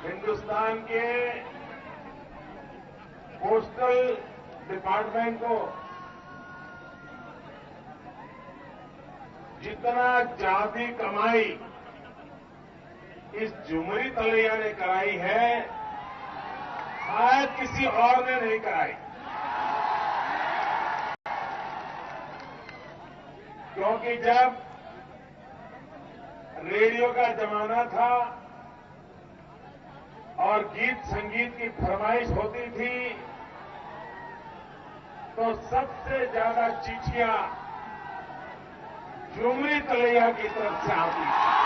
हिंदुस्तान के postal department को जितना ज्यादा कमाई इस झुमरी तलैया ने कराई है, शायद किसी और ने नहीं कराई। क्योंकि जब रेडियो का जमाना था और गीत संगीत की फरमाइश होती थी, तो सबसे ज्यादा चिट्ठियां झुमरी तलैया की तरफ से आती थी।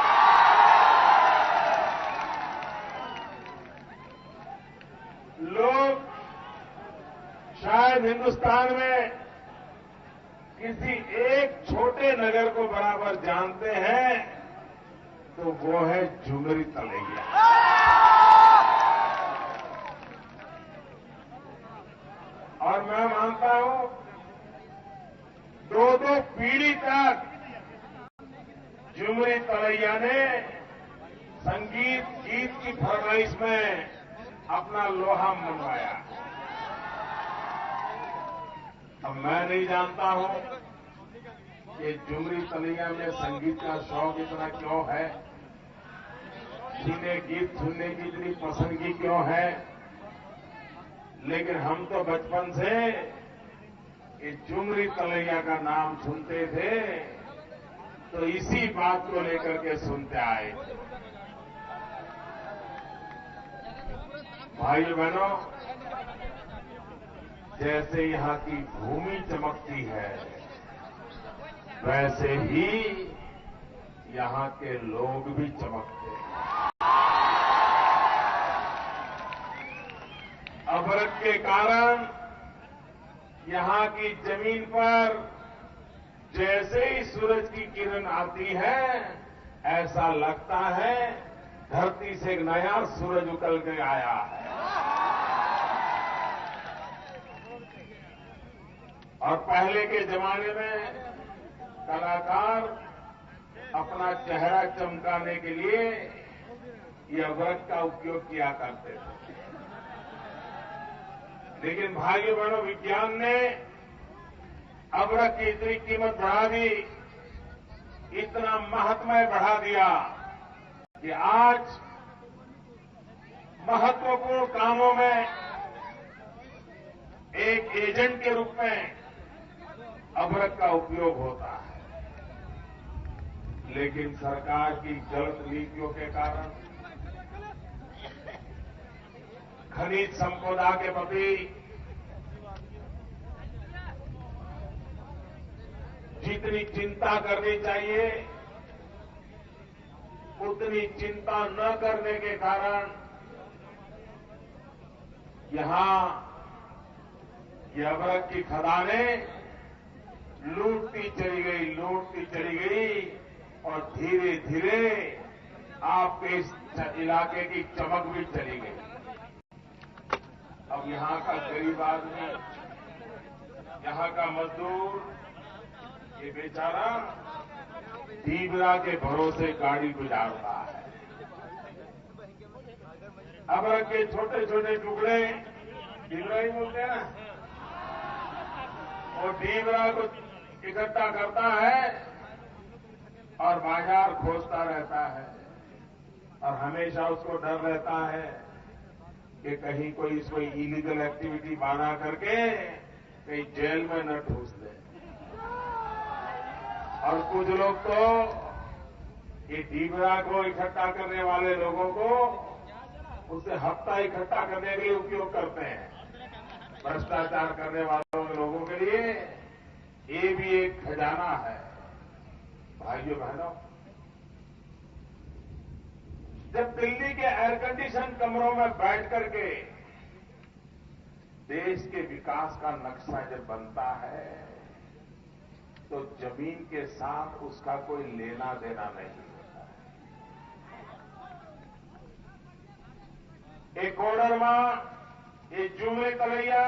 लोग शायद हिंदुस्तान में किसी एक छोटे नगर को बराबर जानते हैं, तो वो है झुमरी तलैया। और मैं मानता हूं, दो पीढ़ी तक झुमरी तलैया ने संगीत गीत की फरमाइश में अपना लोहा मनवाया। अब मैं नहीं जानता हूं कि झुमरी तलैया में संगीत का शौक इतना क्यों है, इन्हें गीत सुनने की इतनी पसंदगी क्यों है, लेकिन हम तो बचपन से इस झुमरी तलैया का नाम सुनते थे, तो इसी बात को लेकर के सुनते आए। भाइयों बहनों, जैसे यहां की भूमि चमकती है, वैसे ही यहां के लोग भी चमकते हैं। अभ्रक के कारण यहां की जमीन पर जैसे ही सूरज की किरण आती है, ऐसा लगता है धरती से एक नया सूरज उगल के आया है। और पहले के जमाने में कलाकार अपना चेहरा चमकाने के लिए ये अभ्रक का उपयोग किया करते थे। लेकिन भाइयों बहनों, विज्ञान ने अभ्रक की इतनी कीमत बढ़ा दी, इतना महत्व बढ़ा दिया कि आज महत्वपूर्ण कामों में एक एजेंट के रूप में अभ्रक का उपयोग होता है। लेकिन सरकार की गलत नीतियों के कारण खनिज संपदा के प्रति जितनी चिंता करनी चाहिए, उतनी चिंता न करने के कारण यहां ये अभ्रक की खदानें लूटती चली गई और धीरे धीरे आपके इस इलाके की चमक भी चली गई। अब यहां का गरीब आदमी, यहां का मजदूर, ये बेचारा डीबरा के भरोसे गाड़ी गुजारता है। अभ्रक के छोटे छोटे टुकड़े, डीबरा ही बोलते हैं ना, वो डीबरा को इकट्ठा करता है और बाजार खोजता रहता है, और हमेशा उसको डर रहता है कि कहीं कोई इसको इलीगल एक्टिविटी बना करके कहीं जेल में न ठूस दे। और कुछ लोग तो ये डीबरा को इकट्ठा करने वाले लोगों को उससे हफ्ता इकट्ठा करने के लिए उपयोग करते हैं। भ्रष्टाचार करने वालों लोगों के लिए ये भी एक खजाना है। भाइयों बहनों, जब दिल्ली के एयर कंडीशन कमरों में बैठ करके देश के विकास का नक्शा जब बनता है, तो जमीन के साथ उसका कोई लेना देना नहीं होता है। एक कोडरमा, ये झुमरी तलैया,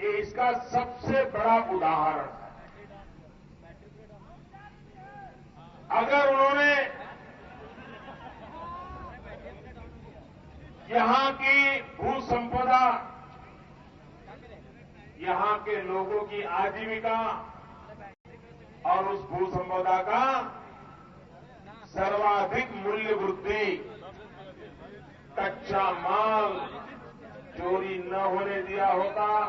ये इसका सबसे बड़ा उदाहरण है। अगर उन्होंने यहां की भू संपदा, यहां के लोगों की आजीविका और उस भू संपदा का सर्वाधिक मूल्य वृद्धि, कच्चा माल चोरी न होने दिया होता,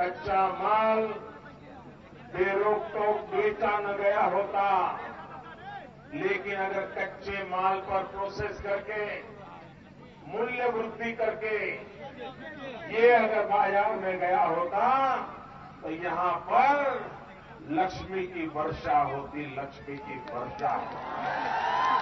कच्चा माल बेरोक-टोक बेचा न गया होता, लेकिन अगर कच्चे माल पर प्रोसेस करके मूल्य वृद्धि करके ये अगर बाजार में गया होता तो यहां पर लक्ष्मी की वर्षा होती, लक्ष्मी की वर्षा होती।